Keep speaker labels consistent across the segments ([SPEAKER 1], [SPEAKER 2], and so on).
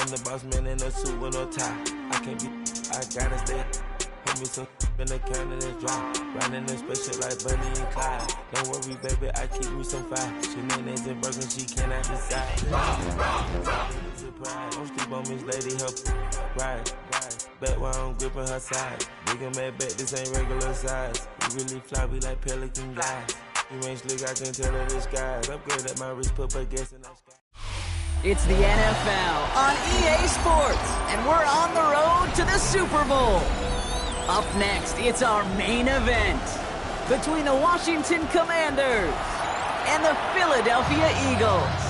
[SPEAKER 1] I'm the boss man in a suit with no tie. I can't be, I gotta stay. Put me some in the can and it's dry. Riding in spaceship like Bunny and Clyde. Don't worry, baby, I keep me some fire. She names and broken, she cannot decide. Surprise, don't sleep on Miss Lady, help ride. Bet while I'm gripping her side. Nigga mad bet, this ain't regular size. You really fly, we like pelican guys. You ain't slick, I can tell her the skies. Upgrade at my wrist, put my gas in that sky.
[SPEAKER 2] It's the NFL on EA Sports, and we're on the road to the Super Bowl. Up next, it's our main event between the Washington Commanders and the Philadelphia Eagles.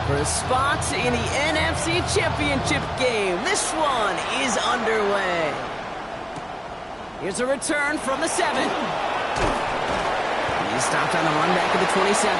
[SPEAKER 2] For a spot in the NFC Championship game, this one is underway. Here's a return from the 7. He stopped on the run back of the 27.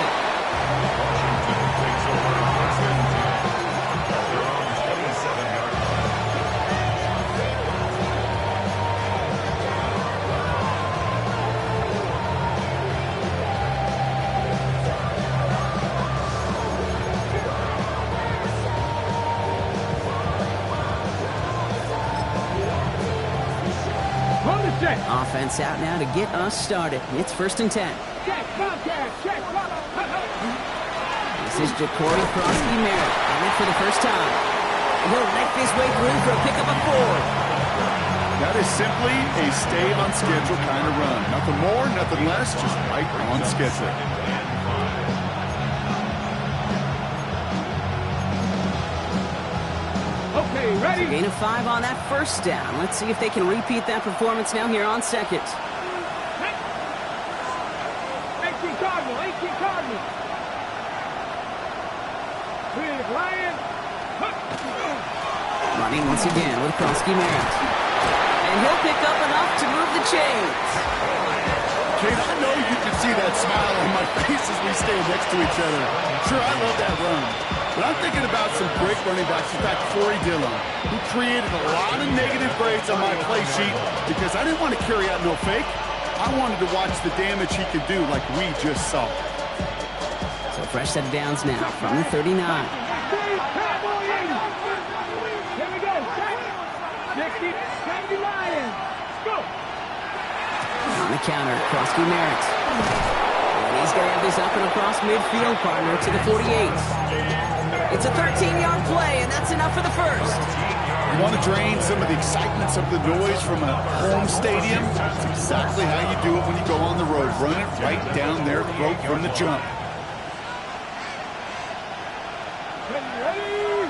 [SPEAKER 2] Offense out now to get us started. It's 1st and 10. This is Ja'Cory Merritt, in it for the first time. And he'll make his way through for a pickup of 4.
[SPEAKER 3] That is simply a stay on schedule kind of run. Nothing more, nothing less, just right on schedule.
[SPEAKER 2] Ready? Gain of 5 on that first down. Let's see if they can repeat that performance now here on 2nd.
[SPEAKER 4] 18 Cardinal. Lion.
[SPEAKER 2] Running once again with Merritt. And he'll pick up enough to move the chains.
[SPEAKER 3] Kate, I know you can see that smile on my face as we stand next to each other. Sure, I love that run. But I'm thinking about some great running backs. In fact, Corey Dillon, who created a lot of negative grades on my play sheet because I didn't want to carry out no fake. I wanted to watch the damage he could do like we just saw.
[SPEAKER 2] So fresh set of downs now from the 39.
[SPEAKER 4] Here we go. 60, 70 Lions. Go.
[SPEAKER 2] On the counter, Merritt. And he's going to have this up and across midfield, partner, to the 48. It's a 13-yard play, and that's enough for the first.
[SPEAKER 3] You want to drain some of the excitement, some of the noise from a home stadium? That's exactly how you do it when you go on the road. Run it right down their throat from the jump.
[SPEAKER 4] Ready?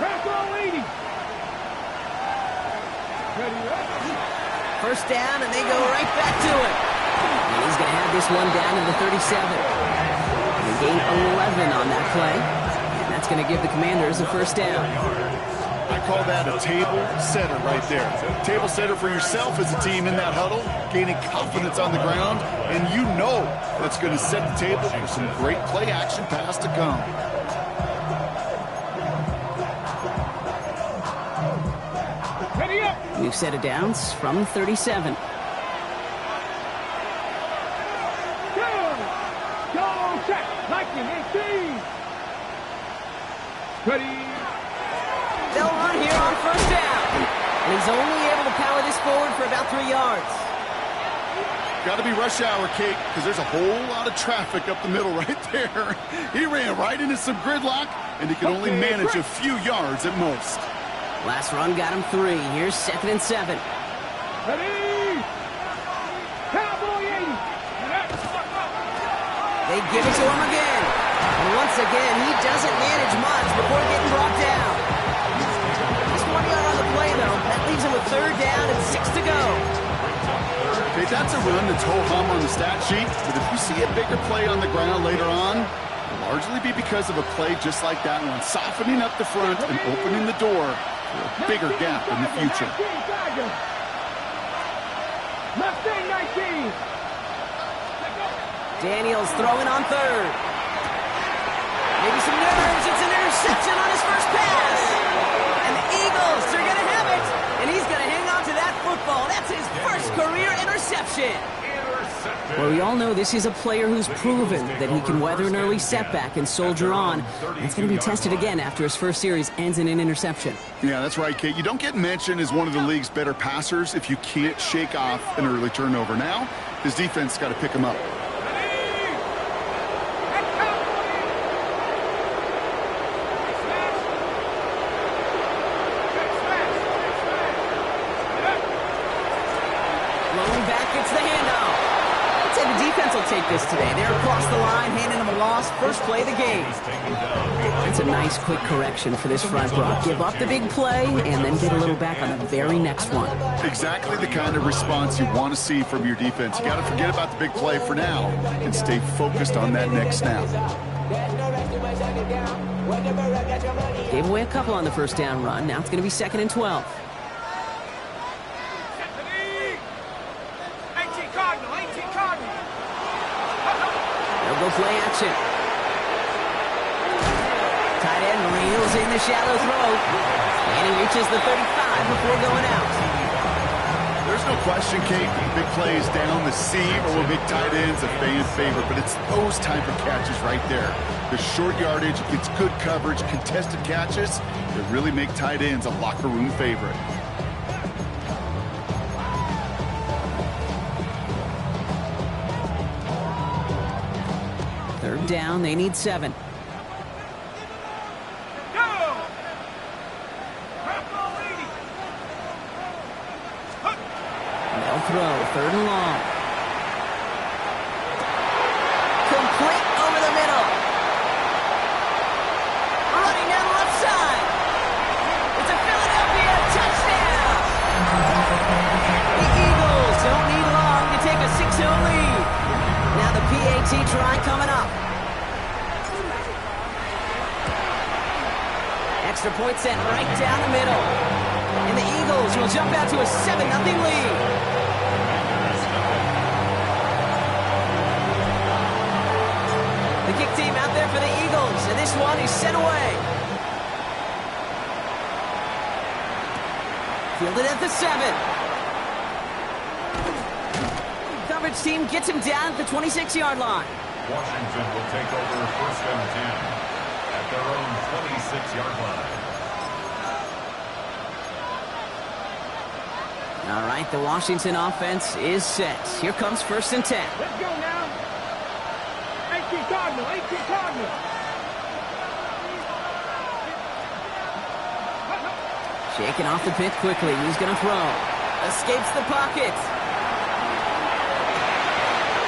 [SPEAKER 4] Press all 80. Ready?
[SPEAKER 2] First down, and they go right back to it. And he's going to have this one down to the 37. They gain 11 on that play. That's going to give the Commanders a first down.
[SPEAKER 3] I call that a table setter right there. Table setter for yourself as a team in that huddle, gaining confidence on the ground, and you know that's going to set the table for some great play action pass to come.
[SPEAKER 4] Ready up.
[SPEAKER 2] New set of downs from 37.
[SPEAKER 4] Go, check. Lightning, 18. Ready.
[SPEAKER 2] They'll run here on first down. And he's only able to power this forward for about 3 yards.
[SPEAKER 3] Got to be rush hour, Kate, because there's a whole lot of traffic up the middle right there. He ran right into some gridlock, and he could only manage a few yards at most.
[SPEAKER 2] Last run got him 3. Here's 2nd and 7.
[SPEAKER 4] Ready. Cowboy 80.
[SPEAKER 2] They give it to him again. And once again, he doesn't manage much before getting brought down. Just 1 yard on the play, though. That leaves him with 3rd down and 6 to go.
[SPEAKER 3] Okay, that's a run that's ho-hum on the stat sheet, but if you see a bigger play on the ground later on, it'll largely be because of a play just like that one, softening up the front and opening the door for a bigger gap in the future.
[SPEAKER 4] Mustang 19.
[SPEAKER 2] Daniels throwing on third. Maybe some nerves. It's an interception on his first pass. And the Eagles are going to have it. And he's going to hang on to that football. That's his first career interception. Well, we all know this is a player who's proven that he can weather an early setback and soldier on. It's going to be tested again after his first series ends in an interception.
[SPEAKER 3] Yeah, that's right, Kate. You don't get mentioned as one of the league's better passers if you can't shake off an early turnover. Now, his defense got to pick him up.
[SPEAKER 2] Take this today. They're across the line, handing him a loss. First play of the game. It's a nice, quick correction for this front row. Give up the big play and then get a little back on the very next one.
[SPEAKER 3] Exactly the kind of response you want to see from your defense. You got to forget about the big play for now and stay focused on that next snap.
[SPEAKER 2] Gave away a couple on the first down run. Now it's going to be 2nd and 12. Go play action. Tight end reels in the shallow throw. And he reaches the 35 before going out.
[SPEAKER 3] There's no question, Kate, big plays down the seam or big tight ends a fan favorite, but it's those type of catches right there. The short yardage, it's good coverage, contested catches that really make tight ends a locker room favorite.
[SPEAKER 2] Third down, they need 7. They'll throw, 3rd and long. Complete over the middle. Running down the left side. It's a Philadelphia touchdown. The Eagles don't need long to take a 6-0 lead. Now the PAT try coming up. Extra point sent right down the middle. And the Eagles will jump out to a 7-0 lead. The kick team out there for the Eagles, and this one is sent away. Fielded at the 7. Coverage team gets him down at the 26-yard line.
[SPEAKER 5] Washington will take over 1st and 10 at their own 26-yard line.
[SPEAKER 2] All right, the Washington offense is set. Here comes 1st and 10.
[SPEAKER 4] Let's go now. 18 Cardinal, 18 Cardinal.
[SPEAKER 2] Shaking off the pick quickly. He's going to throw. Escapes the pocket.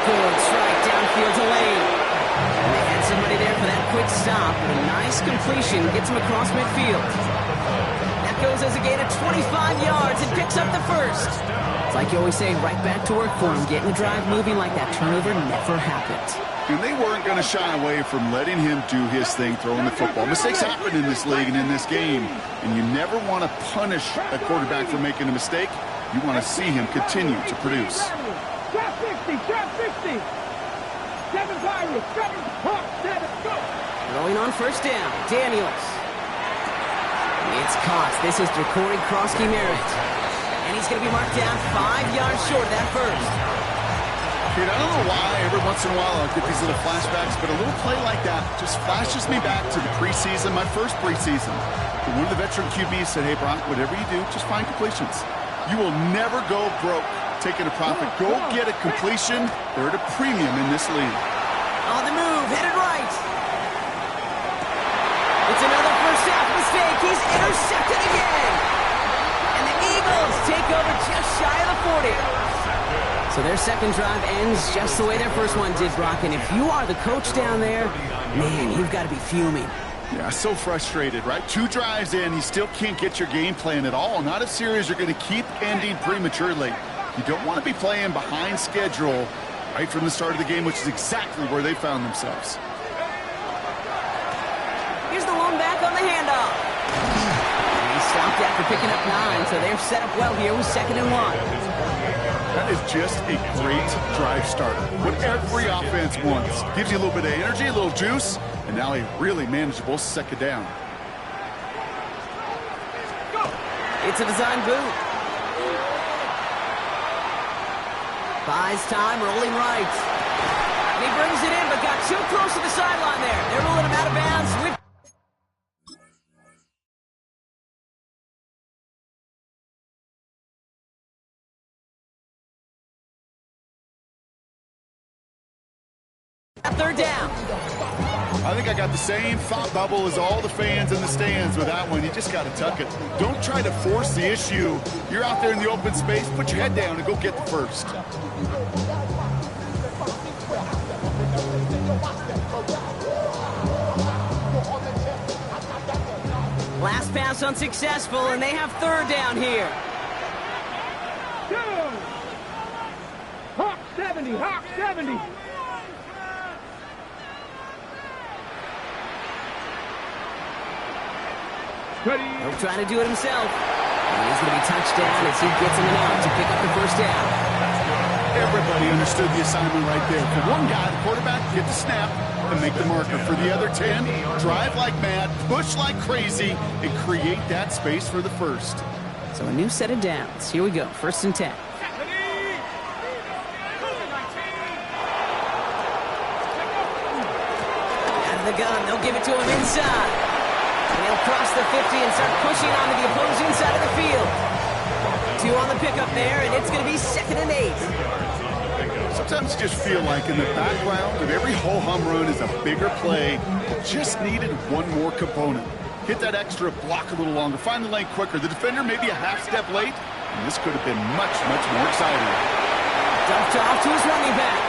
[SPEAKER 2] Good strike downfield to Lane. And they had somebody there for that quick stop. But a nice completion gets him across midfield. That goes as a gain of 25 yards and picks up the first. It's like you always say, right back to work for him. Getting the drive moving like that turnover never happened.
[SPEAKER 3] And they weren't going to shy away from letting him do his thing, throwing the football. Mistakes happen in this league and in this game. And you never want to punish a quarterback for making a mistake. You want to see him continue to produce.
[SPEAKER 4] Trap 60, trap 60. 7 Pirates, 7 Hawks, 7, go.
[SPEAKER 2] Throwing on 1st down, Daniels. It's caught. This is Corey Krosky Merritt. And he's going to be marked down 5 yards short of that first.
[SPEAKER 3] Dude, I don't know why every once in a while I'll get these little flashbacks, but a little play like that just flashes me back to the preseason, my first preseason. One of the veteran QBs said, hey, Brock, whatever you do, just find completions. You will never go broke taking a profit. Go get a completion. They're at a premium in this league.
[SPEAKER 2] On the move, headed right. It's another first half mistake. He's intercepted again. And the Eagles take over just shy of the 40. So their second drive ends just the way their first one did, Brock. And if you are the coach down there, man, you've got to be fuming.
[SPEAKER 3] Yeah, so frustrated, right? 2 drives in, you still can't get your game plan at all. Not a series you're going to keep ending prematurely. You don't want to be playing behind schedule right from the start of the game, which is exactly where they found themselves.
[SPEAKER 2] Here's the lone back on the handoff. And he stopped after picking up 9, so they're set up well here with 2nd and 1.
[SPEAKER 3] That is just a great drive starter. What every offense wants. Gives you a little bit of energy, a little juice, and now a really manageable second down.
[SPEAKER 2] It's a design boot. Buys time, rolling right. And he brings it in, but got too close to the sideline there. They're rolling him out of bounds with... Third down.
[SPEAKER 3] I think I got the same thought bubble as all the fans in the stands with that one. You just got to tuck it. Don't try to force the issue. You're out there in the open space. Put your head down and go get the first.
[SPEAKER 2] Last pass unsuccessful, and they have third down here.
[SPEAKER 4] Hawk 70, Hawk 70.
[SPEAKER 2] He'll try to do it himself. And he's going to be touchdown as he gets him out to pick up the first down.
[SPEAKER 3] Everybody understood the assignment right there. For one guy, the quarterback, get the snap and make the marker. For the other 10, drive like mad, push like crazy, and create that space for the first.
[SPEAKER 2] So a new set of downs. Here we go, 1st and 10. Out of the gun, they'll give it to him inside. And he'll cross the 50 and start pushing onto the opposing side of the field. 2 on the pickup there, and it's going to be 2nd and 8.
[SPEAKER 3] Sometimes you just feel like in the background of every ho-hum run is a bigger play. It just needed one more component. Hit that extra block a little longer, find the lane quicker. The defender maybe a half step late, and this could have been much, much more exciting.
[SPEAKER 2] Dumped off to his running back.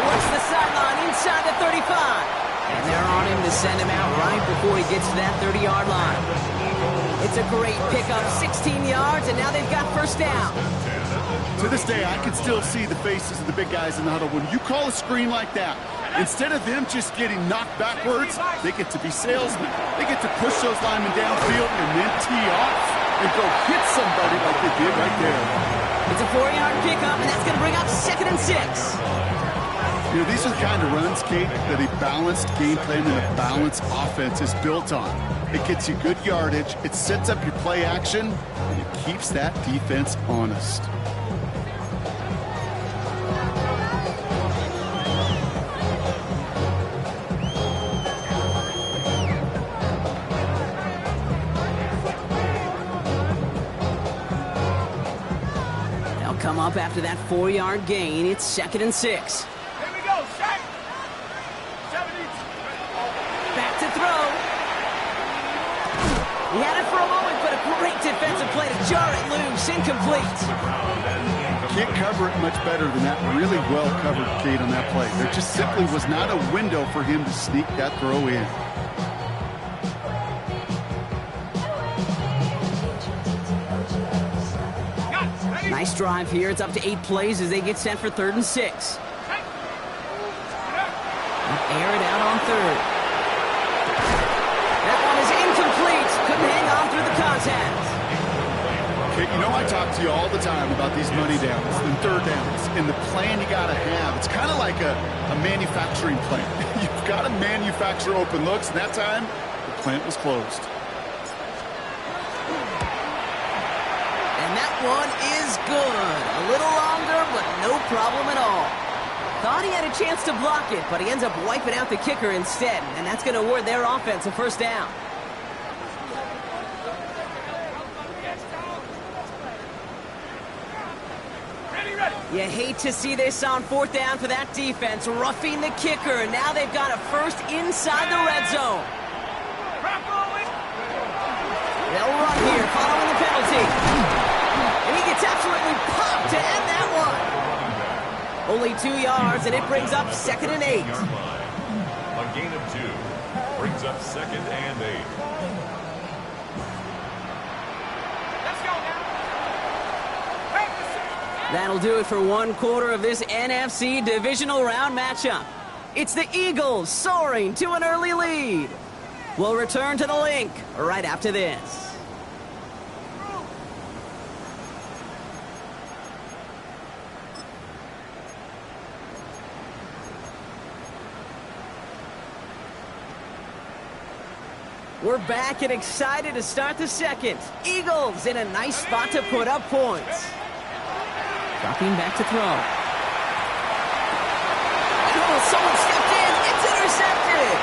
[SPEAKER 2] Works the sideline inside the 35. And they're on him to send him out right before he gets to that 30-yard line. It's a great pickup, 16 yards, and now they've got first down.
[SPEAKER 3] To this day, I can still see the faces of the big guys in the huddle. When you call a screen like that, instead of them just getting knocked backwards, they get to be salesmen. They get to push those linemen downfield and then tee off and go hit somebody like they did right there.
[SPEAKER 2] It's a 4-yard pickup, and that's going to bring up 2nd and 6.
[SPEAKER 3] You know, these are the kind of runs, Kate, that a balanced game plan and a balanced offense is built on. It gets you good yardage, it sets up your play action, and it keeps that defense honest.
[SPEAKER 2] They'll come up after that 4-yard gain. It's 2nd and 6. Back to throw. He had it for a moment, but a great defensive play to jar it loose. Incomplete.
[SPEAKER 3] Can't cover it much better than that. Really well covered, Kate, on that play. There just simply was not a window for him to sneak that throw in.
[SPEAKER 2] Nice drive here. It's up to 8 plays as they get set for 3rd and 6. Air it out on 3rd. That one is incomplete. Couldn't hang on through the contact.
[SPEAKER 3] Okay, you know I talk to you all the time about these money downs and 3rd downs and the plan you got to have. It's kind of like a manufacturing plant. You've got to manufacture open looks, and that time the plant was closed.
[SPEAKER 2] And that one is good. A little longer, but no problem at all. Thought he had a chance to block it, but he ends up wiping out the kicker instead, and that's going to award their offense a first down. You hate to see this on 4th down for that defense, roughing the kicker. Now they've got a first inside the red zone. They'll run here, following the penalty. And he gets absolutely popped to end that one. Only 2 yards, and it brings up 2nd and 8.
[SPEAKER 5] A gain of 2 brings up 2nd and 8.
[SPEAKER 4] Let's go now.
[SPEAKER 2] That'll do it for 1/4 of this NFC divisional round matchup. It's the Eagles soaring to an early lead. We'll return to the link right after this. We're back and excited to start the second. Eagles in a nice spot to put up points. Dropping back to throw. Oh, someone stepped in. It's intercepted.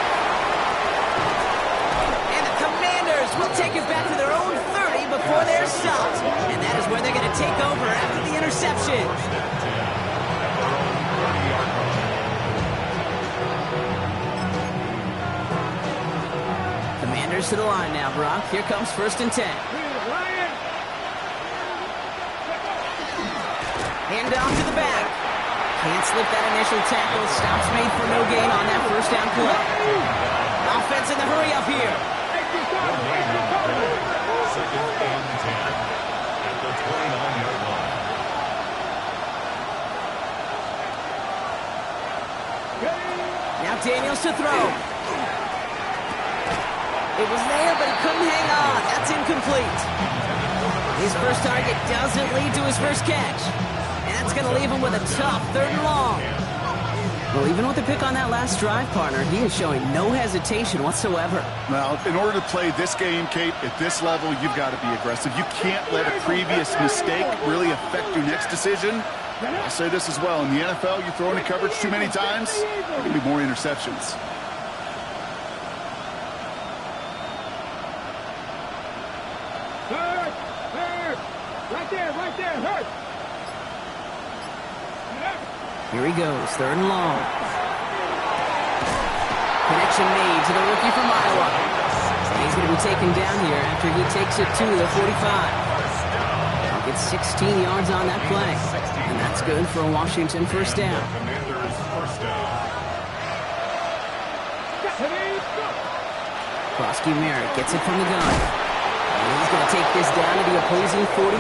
[SPEAKER 2] And the Commanders will take it back to their own 30 before they're stopped. And that is where they're going to take over after the interception. Commanders to the line now, Brock. Here comes 1st and 10. Hand off to the back. Can't slip that initial tackle. Stops made for no gain on that 1st down play. Offense in the hurry up here.
[SPEAKER 5] 2nd and 10 at the 29-yard line.
[SPEAKER 2] Now Daniels to throw. It was there, but he couldn't hang on. That's incomplete. His first target doesn't lead to his first catch. And that's going to leave him with a tough 3rd and long. Well, even with the pick on that last drive, partner, he is showing no hesitation whatsoever.
[SPEAKER 3] Well, in order to play this game, Kate, at this level, you've got to be aggressive. You can't let a previous mistake really affect your next decision. I'll say this as well. In the NFL, you throw into coverage too many times, there are going to be more interceptions.
[SPEAKER 4] Right there, hurt.
[SPEAKER 2] Here he goes, 3rd and long. Connection made to the rookie from Iowa. And he's going to be taken down here after he takes it to the 45. He'll get 16 yards on that play. And that's good for a Washington 1st down.
[SPEAKER 5] Commanders 1st down.
[SPEAKER 2] Krosky Merritt gets it from the gun. And he's going to take this down to the opposing 44.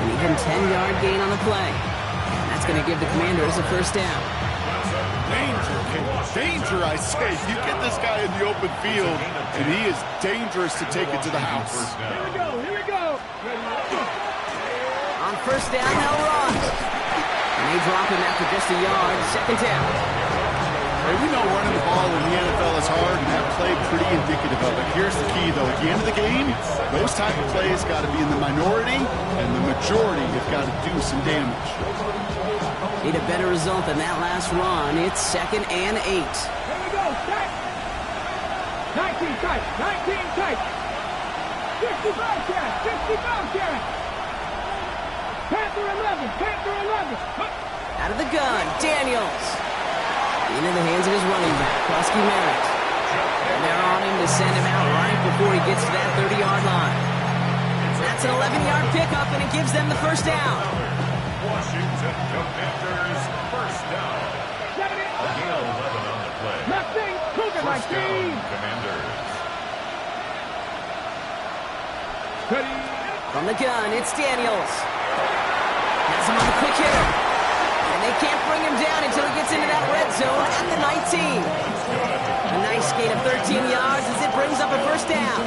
[SPEAKER 2] An even 10-yard gain on the play. And that's going to give the Commanders a 1st down.
[SPEAKER 3] Danger, Kate. Danger, I say. You get this guy in the open field, and he is dangerous to take it to the house.
[SPEAKER 4] Here we go.
[SPEAKER 2] On 1st down, they'll run. And they drop him after just a yard. 2nd down.
[SPEAKER 3] Hey, we know running the ball in the NFL is hard, and that play pretty indicative of it. Here's the key, though. At the end of the game, those type of plays got to be in the minority, and the majority have got to do some damage.
[SPEAKER 2] Need a better result than that last run. It's 2nd and 8.
[SPEAKER 4] Here we go. Tight. 19 tight. 19 tight. 65 carry. 65 carry. Panther 11. Panther 11.
[SPEAKER 2] Out of the gun, Daniels. Into the hands of his running back, Krosky Merritt. And they're on him to send him out right before he gets to that 30-yard line. That's an 11-yard pickup, and it gives them the 1st down.
[SPEAKER 5] Washington Commanders 1st down. Again, 11 on the play.
[SPEAKER 4] Nothing. Cougar my
[SPEAKER 5] 1st
[SPEAKER 4] team.
[SPEAKER 5] down, Commanders.
[SPEAKER 4] Ready.
[SPEAKER 2] From the gun, it's Daniels. Has him on the quick hitter. And they can't bring him down until he gets into that red zone at the 19. A nice gain of 13 yards as it brings up a 1st down.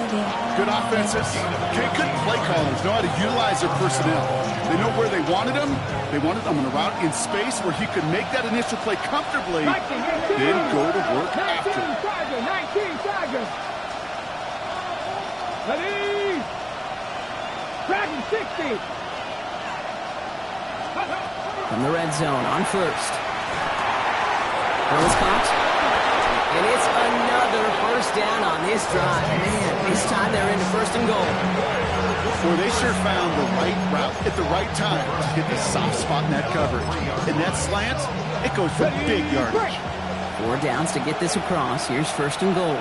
[SPEAKER 3] Good offenses. Good play callers know how to utilize their personnel. They know where they wanted him. They wanted him on a route in space where he could make that initial play comfortably, then go to work after.
[SPEAKER 4] 19 Tigers. Ready. Dragon 60.
[SPEAKER 2] From the red zone on 1st. Throws caught. And it's another 1st down on this drive. Man, this time they're into 1st and goal.
[SPEAKER 3] Well, they sure found the right route at the right time to hit the soft spot in that coverage. And that slant, it goes for big yardage.
[SPEAKER 2] 4 downs to get this across. Here's 1st and goal.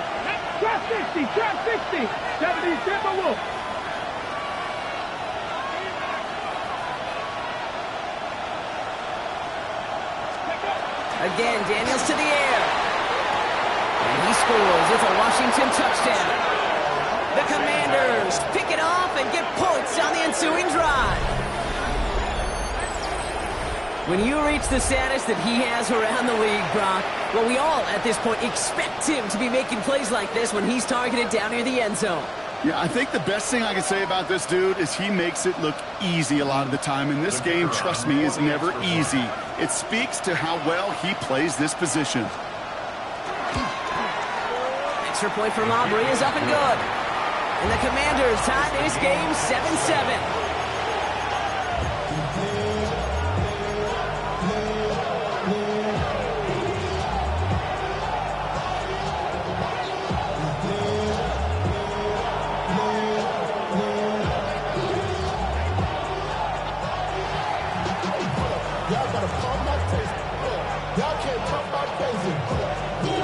[SPEAKER 4] Trap 60. Trap 60. 70 Timberwolf.
[SPEAKER 2] Again, Daniels to the air. And he scores. It's a Washington touchdown. The Commanders pick it off and get points on the ensuing drive. When you reach the status that he has around the league, Brock, well, we all at this point expect him to be making plays like this when he's targeted down near the end zone.
[SPEAKER 3] Yeah, I think the best thing I can say about this dude is he makes it look easy a lot of the time. And this game, trust me, is never easy. It speaks to how well he plays this position.
[SPEAKER 2] Pressure point from Aubrey is up and good. And the Commanders tie this game 7-7.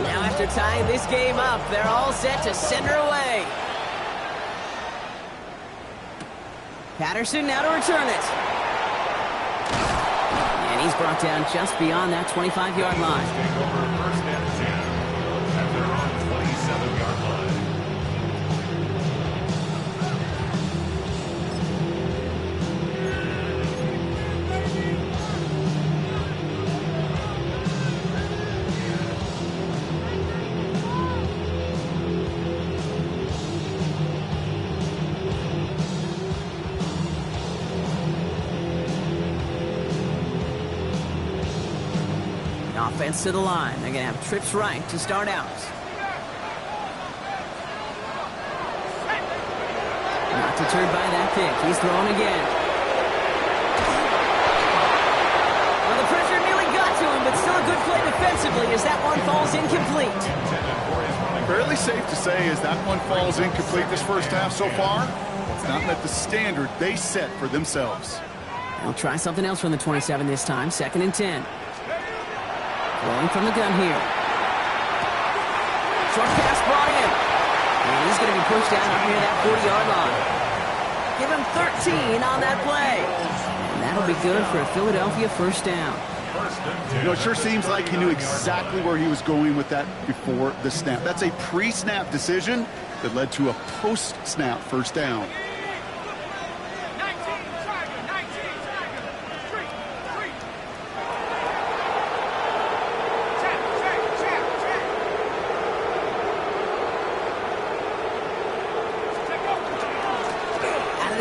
[SPEAKER 2] Now after tying this game up, they're all set to send her away. Patterson now to return it. And he's brought down just beyond that 25-yard line.
[SPEAKER 5] Take over first and 10 at their own 27-yard line.
[SPEAKER 2] Offense to the line. They're going to have trips right to start out. Not deterred by that pick. He's thrown again. Well, the pressure nearly got to him, but still a good play defensively as that one falls incomplete.
[SPEAKER 3] Fairly safe to say as that one falls incomplete this first half so far. It's not met the standard they set for themselves.
[SPEAKER 2] They'll try something else from the 27 this time. 2nd and 10. Rolling from the gun here. Short pass brought in. And he's going to be pushed out up near that 40-yard line. Give him 13 on that play. And that'll be good for a Philadelphia first down.
[SPEAKER 3] You know, it sure seems like he knew exactly where he was going with that before the snap. That's a pre-snap decision that led to a post-snap first down.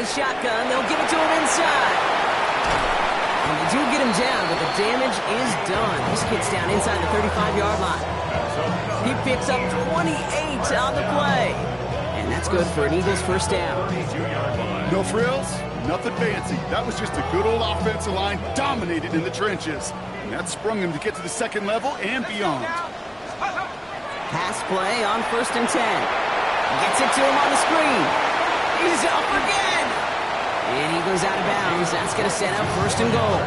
[SPEAKER 2] Shotgun, they'll give it to him inside. And they do get him down, but the damage is done. This kid's down inside the 35-yard line. He picks up 28 on the play. And that's good for an Eagles first down.
[SPEAKER 3] No frills, nothing fancy. That was just a good old offensive line dominated in the trenches. And that sprung him to get to the second level and beyond.
[SPEAKER 2] Pass play on 1st and 10. Gets it to him on the screen. He's up again. And he goes out of bounds. That's going to set up 1st and goal.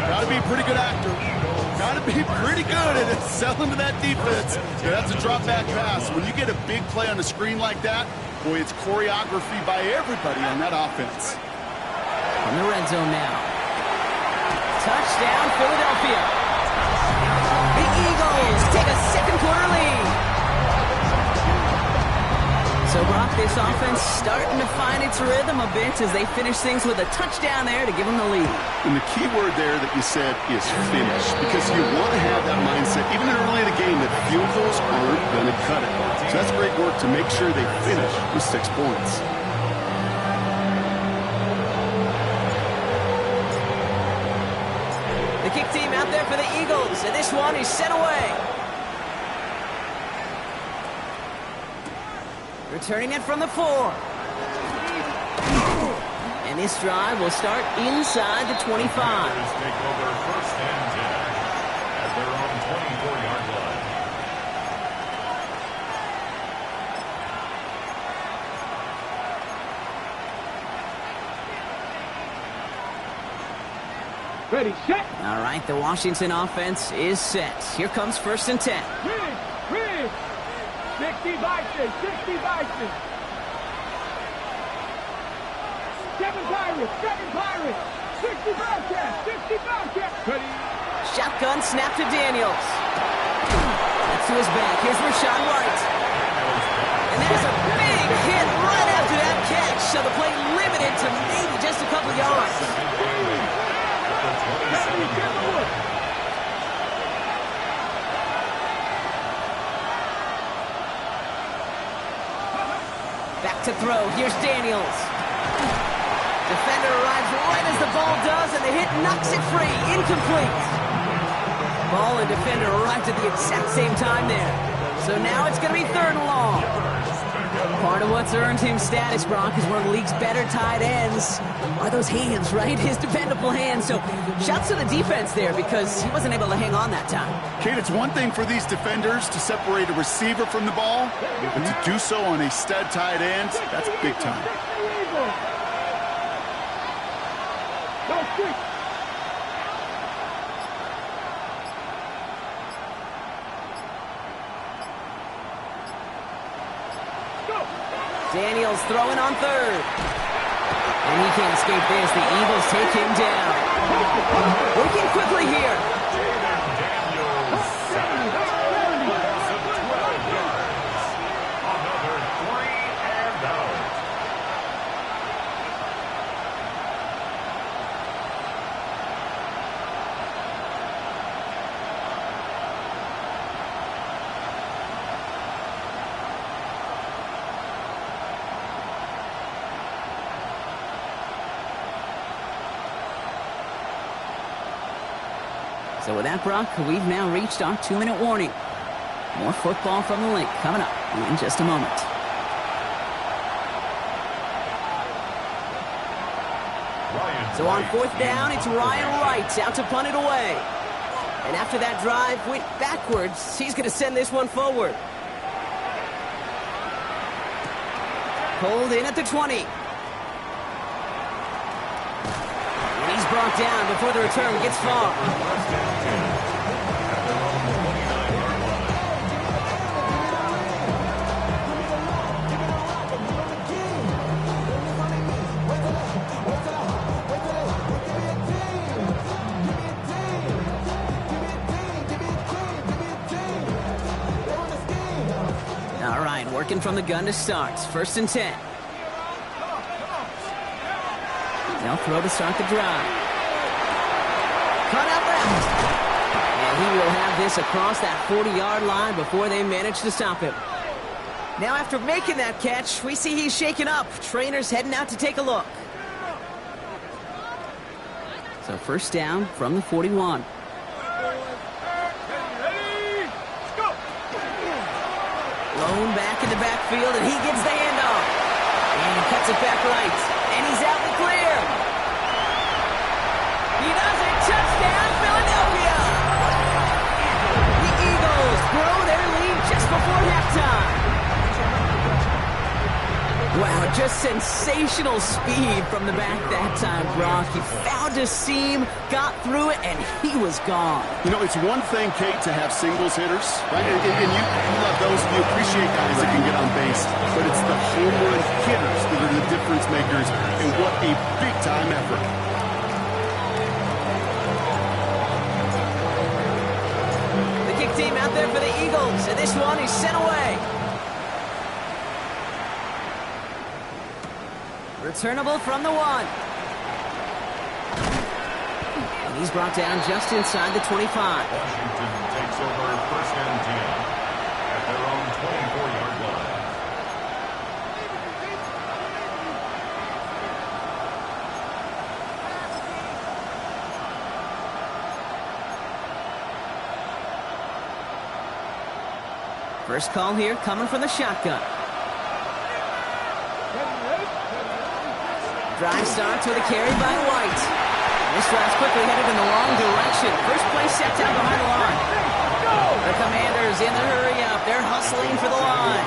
[SPEAKER 3] Got to be a pretty good actor. Got to be pretty good at selling to that defense. Yeah, that's a drop back pass. When you get a big play on the screen like that, boy, it's choreography by everybody on that offense.
[SPEAKER 2] In the red zone now. Touchdown, Philadelphia. The Eagles take a second-quarter lead. So, Brock, this offense starting to find its rhythm a bit as they finish things with a touchdown there to give them the lead.
[SPEAKER 3] And the key word there that you said is finish, because you want to have that mindset, even early in the game, that field goals aren't going to cut it. So that's great work to make sure they finish with 6 points.
[SPEAKER 2] The kick team out there for the Eagles, and this one is sent away. Returning it from the 4. And this drive will start inside the 25.
[SPEAKER 5] Take over 1st and 10 at their own 24-yard line.
[SPEAKER 4] Ready, set.
[SPEAKER 2] All right, the Washington offense is set. Here comes 1st and 10.
[SPEAKER 4] Ready. 60 Vikings, 60 Vikings. 7 Pirates, 60 Bobcats, 60 Bobcats. Ready.
[SPEAKER 2] Shotgun snap to Daniels. That's to his back. Here's Rashawn White. And there's a big hit right after that catch. So the play limited to maybe just a couple yards. Back to throw. Here's Daniels. Defender arrives right as the ball does, and the hit knocks it free. Incomplete. Ball and defender arrived at the exact same time there. So now it's going to be 3rd and long. Part of what's earned him status, Brock, is one of the league's better tight ends are those hands, right? His dependable hands. So shouts to the defense there because he wasn't able to hang on that time.
[SPEAKER 3] Kate, it's one thing for these defenders to separate a receiver from the ball, but to do so on a stud tight end, that's big time.
[SPEAKER 2] Daniels throwing on 3rd. And he can't escape this. The Eagles take him down. Working quickly here.
[SPEAKER 5] Daniels, 7 of 12 yards. Another 3 and out.
[SPEAKER 2] So with that, Brock, we've now reached our 2-minute warning. More football from the link coming up in just a moment. So on 4th down, it's Ryan Wright out to punt it away. And after that drive went backwards, he's going to send this one forward. Pulled in at the 20. Brought down before the return gets far. All right, working from the gun to start. 1st and 10. They'll throw to start the drive. Cut out left. And he will have this across that 40-yard line before they manage to stop him. Now after making that catch, we see he's shaken up. Trainer's heading out to take a look. So 1st down from the 41. Lone back in the backfield, and he gets the handoff. And he cuts it back right. And he's out in the clear. He does it. Touchdown, Philadelphia. The Eagles grow their lead just before halftime. Wow, just sensational speed from the back that time, Brock. He found a seam, got through it, and he was gone.
[SPEAKER 3] You know, it's one thing, Kate, to have singles hitters, right? And you love those, you appreciate guys that can get on base. But it's the home run hitters that are the difference makers, and what a big-time effort.
[SPEAKER 2] The kick team out there for the Eagles, and this one is sent away. Returnable from the 1. And he's brought down just inside the 25.
[SPEAKER 5] Washington takes over 1st and 10 at their own 24-yard line.
[SPEAKER 2] First call here coming from the shotgun. Drive starts with a carry by White. This drive's quickly headed in the wrong direction. First play set down behind the line. The Commanders in the hurry up. They're hustling for the line.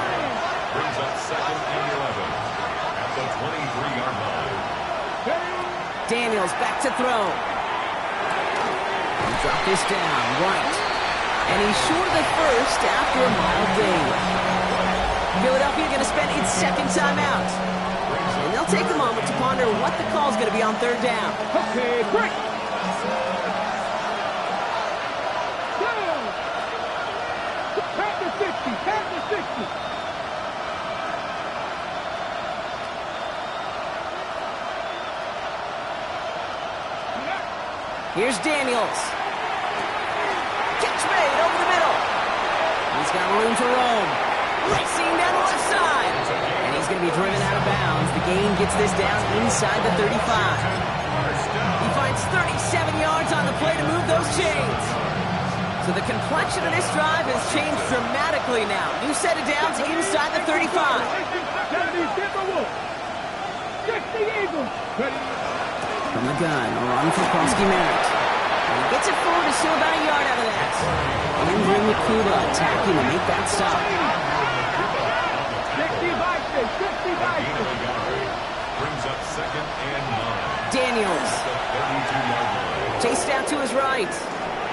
[SPEAKER 5] Brings up 2nd and 11 at the 23-yard line.
[SPEAKER 2] Daniels back to throw. Drop this down. White. And he's short of the first after a mild gain. Philadelphia going to spend its 2nd timeout. And they'll take a moment to ponder what the call is going to be on 3rd down.
[SPEAKER 4] Okay, break. Pass the 60, pass the 60.
[SPEAKER 2] Here's Daniels. Catch made over the middle. He's got room to roam. Racing down the left side. And he's going to be driven out of bounds. The gain gets this down inside the 35. He finds 37 yards on the play to move those chains. So the complexion of this drive has changed dramatically now. New set of downs inside the 35.
[SPEAKER 4] 70, get the wolf. 60 Eagles.
[SPEAKER 2] From the gun, a run for Krosky Merritt. And he gets it forward to still about a yard out of that. Andrew Njigba attacking to make that stop.
[SPEAKER 4] 60
[SPEAKER 5] Brings up second and 9.
[SPEAKER 2] Daniels.
[SPEAKER 5] The 32-yard line.
[SPEAKER 2] Chased out to his right.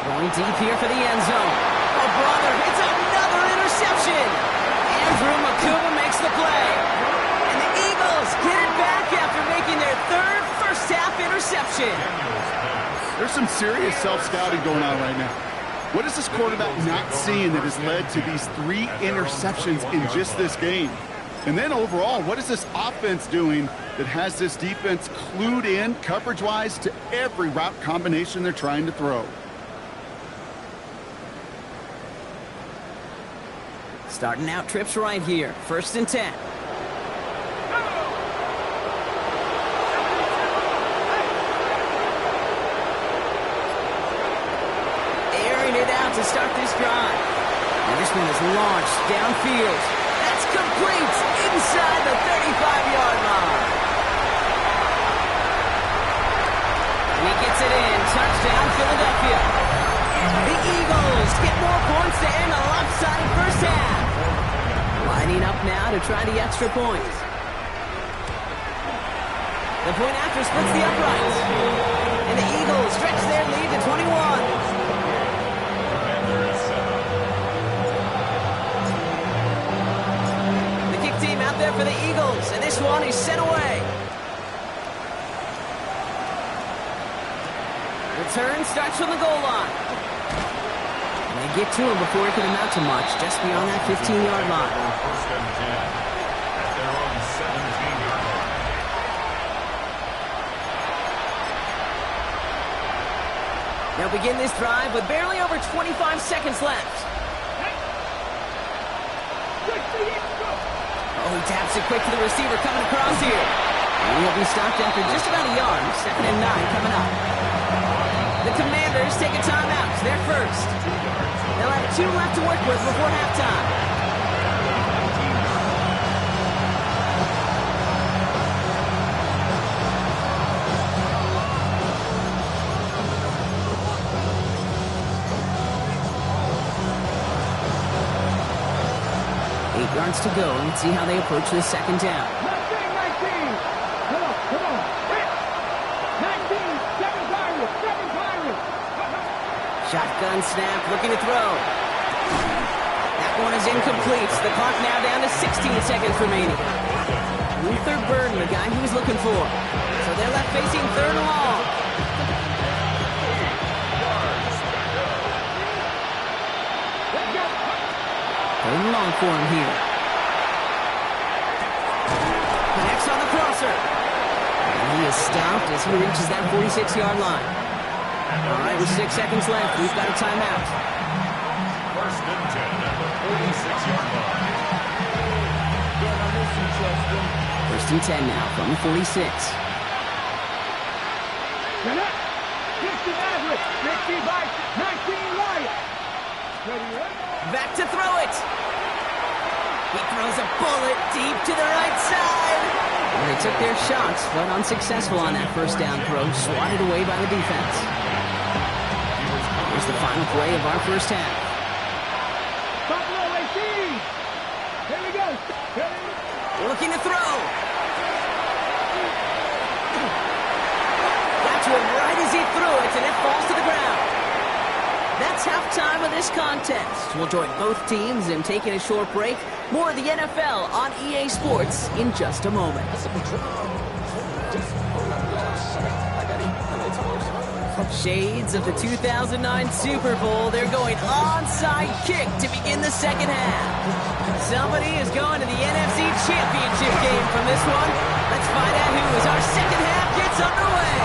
[SPEAKER 2] Going deep here for the end zone. Oh, brother, it's another interception. Andrew Njigba makes the play. And the Eagles get it back after making their third first-half interception.
[SPEAKER 3] There's some serious self-scouting going on right now. What is this quarterback not seeing that has led to these 3 interceptions in just this game? And then overall, what is this offense doing that has this defense clued in coverage-wise to every route combination they're trying to throw?
[SPEAKER 2] Starting out trips right here. 1st and 10. Airing it out to start this drive. And this one is launched downfield. That's complete inside the 35-yard line. And he gets it in. Touchdown, Philadelphia. The Eagles get more points to end a lopsided first half. Lining up now to try the extra point. The point after splits the uprights. And the Eagles stretch their lead to 21. Team out there for the Eagles, and this one is sent away. Return starts from the goal line. And they get to him before it can amount to much, just beyond that 15-yard line.
[SPEAKER 5] 1st and 10 at their own 17-yard line.
[SPEAKER 2] They'll begin this drive with barely over 25 seconds left. Oh, he taps it quick to the receiver coming across here. And he'll be stopped after just about a yard. 2nd and 9 coming up. The Commanders take a timeout. They're first. They'll have 2 left to work with before halftime. Yards to go. Let's see how they approach this 2nd down.
[SPEAKER 4] 19. Come on. 19. 7 Pirates.
[SPEAKER 2] Shotgun snap, looking to throw. That one is incomplete. The clock now down to 16 seconds remaining. Luther Burden, the guy he was looking for. So they're left facing 3rd and long. Third and long for him here. Connects on the crosser. And he is stopped as he reaches that 46-yard line. All right, with 6 seconds left, we've got a timeout.
[SPEAKER 5] 1st and 10 at the 46-yard line.
[SPEAKER 2] 1st and 10 now from the 46.
[SPEAKER 4] 50 Maverick. 50 by 19 Wyatt.
[SPEAKER 2] Back to throw it. He throws a bullet deep to the right side. And they took their shots, but unsuccessful on that 1st down throw, swatted away by the defense. Here's the final play of our 1st half.
[SPEAKER 4] Buffalo 18. Here we go.
[SPEAKER 2] Looking to throw. That's one right as he threw it, and it falls to the ground. That's halftime of this contest. We'll join both teams in taking a short break. More of the NFL on EA Sports in just a moment. Shades of the 2009 Super Bowl. They're going onside kick to begin the 2nd half. Somebody is going to the NFC Championship game from this one. Let's find out who as our 2nd half gets underway.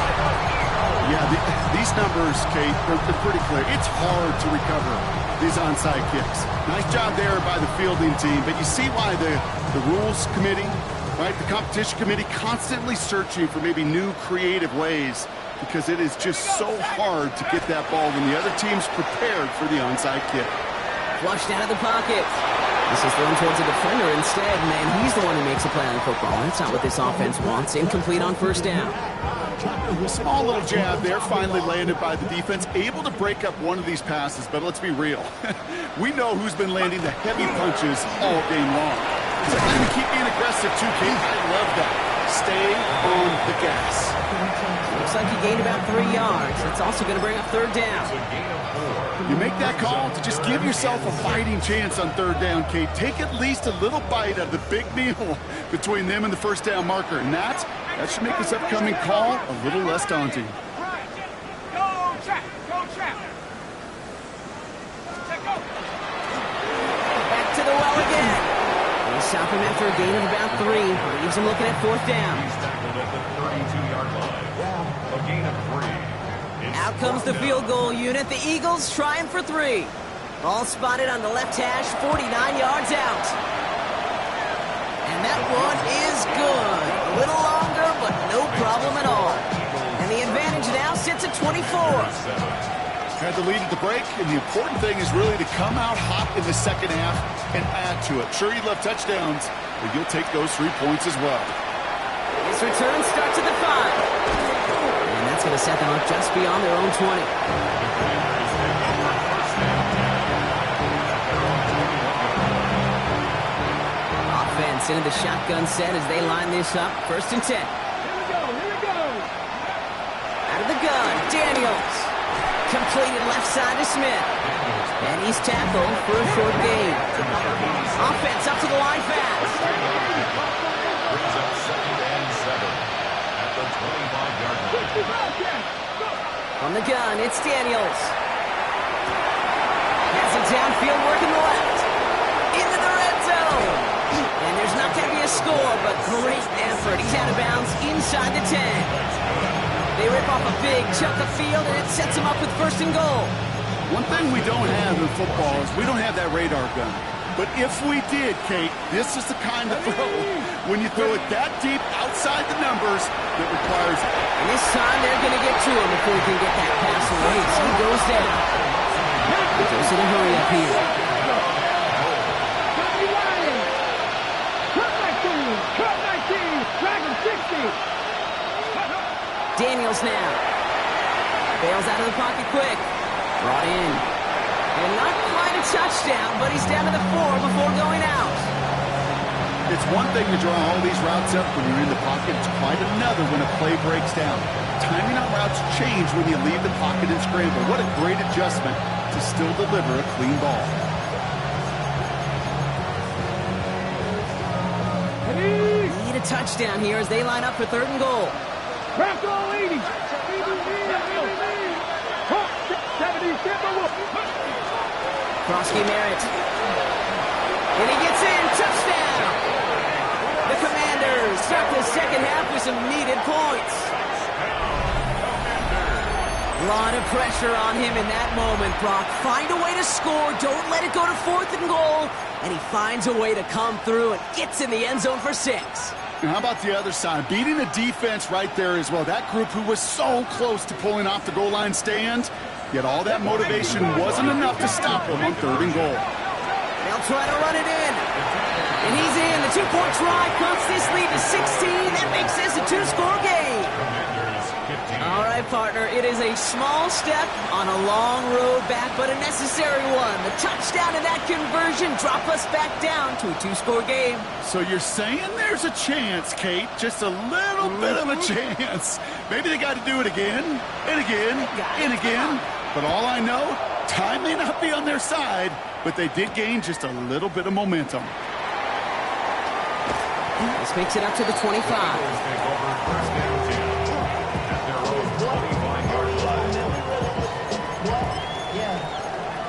[SPEAKER 3] Yeah, these numbers, Kate, they're pretty clear. It's hard to recover these onside kicks. Nice job there by the fielding team, but you see why the rules committee, right, the competition committee constantly searching for maybe new creative ways because it is just so hard to get that ball when the other team's prepared for the onside kick.
[SPEAKER 2] Flushed out of the pocket. This is thrown towards a defender instead, and he's the one who makes a play on football. That's not what this offense wants. Incomplete on first down.
[SPEAKER 3] Small little jab there, finally landed by the defense. Able to break up one of these passes, but let's be real. We know who's been landing the heavy punches all game long. So let me keep being aggressive too, Kate. I love that. Stay on the gas.
[SPEAKER 2] Looks like he gained about 3 yards. That's also going to bring up third down.
[SPEAKER 3] You make that call to just give yourself a fighting chance on third down, Kate. Take at least a little bite of the big meal between them and the first down marker. And that should make this upcoming call a little less daunting.
[SPEAKER 4] Go trap! Go trap! Go!
[SPEAKER 2] Back to the well again. They stop him after a gain of about 3. Leaves him looking at fourth down.
[SPEAKER 5] He's tackled at the 32-yard line. A gain of 3.
[SPEAKER 2] Out comes the field goal unit. The Eagles trying for 3. Ball spotted on the left hash, 49 yards out. And that one is good. A little longer, but no problem at all. And the advantage now sits at 24.
[SPEAKER 3] Had the lead at the break, and the important thing is really to come out hot in the second half and add to it. Sure, you love touchdowns, but you'll take those 3 points as well.
[SPEAKER 2] This return starts at the 5. And that's going to set them up just beyond their own 20. Offense into the shotgun set as they line this up. First and 10.
[SPEAKER 4] Here we go! Here we go!
[SPEAKER 2] Out of the gun, Daniels. Completed left side to Smith. And he's tackled for a short gain. Offense up to the line fast.
[SPEAKER 5] Brings up 2nd and 7 at the 25-yard line.
[SPEAKER 2] On the gun, it's Daniels. Has it downfield, working the left. Into the red zone. And there's not going to be a score, but great effort. He's out of bounds inside the 10. They rip off a big chunk of field, and it sets them up with first and goal.
[SPEAKER 3] One thing we don't have in football is we don't have that radar gun. But if we did, Kate, this is the kind of throw when you throw it that deep outside the numbers that requires it.
[SPEAKER 2] And this time they're going to get to him before he can get that pass away. So he goes down. He goes in a hurry up here.
[SPEAKER 4] Cut 19! Dragon 60!
[SPEAKER 2] Daniels now. Bails out of the pocket quick. Brought in. And not quite a touchdown, but he's down to the 4 before going out.
[SPEAKER 3] It's one thing to draw all these routes up when you're in the pocket. It's quite another when a play breaks down. Timing on routes change when you leave the pocket and scramble. What a great adjustment to still deliver a clean ball.
[SPEAKER 2] Need a touchdown here as they line up for third and goal.
[SPEAKER 4] Craft all 80! 70,
[SPEAKER 2] Krosky Merritt. And he gets in. Touchdown! The Commanders start the second half with some needed points. A lot of pressure on him in that moment, Brock. Find a way to score. Don't let it go to fourth and goal. And he finds a way to come through and gets in the end zone for 6.
[SPEAKER 3] And how about the other side? Beating the defense right there as well. That group who was so close to pulling off the goal line stand, yet all that motivation wasn't enough to stop them on third and goal.
[SPEAKER 2] They'll try to run it in. And he's in. The 2-point try cuts this lead to 16. That makes this a 2-score game. All right, partner. It is a small step on a long road back, but a necessary one. The touchdown and that conversion drop us back down to a 2-score game.
[SPEAKER 3] So you're saying there's a chance, Kate, just a little bit of a chance. Maybe they got to do it again and again and again. But all I know, time may not be on their side, but they did gain just a little bit of momentum.
[SPEAKER 2] This makes it up to the 25.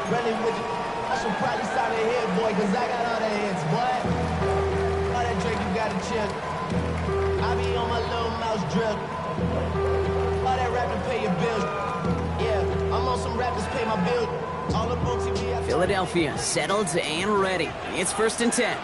[SPEAKER 6] I should probably start a hit, boy, cause I got all the hits, boy. All that drink, you gotta chill. I be on my little mouse drip. All that rapping, pay your bills. Yeah, I'm on some rappers, pay my bills. All the books,
[SPEAKER 2] Philadelphia settled and ready. It's first and 10.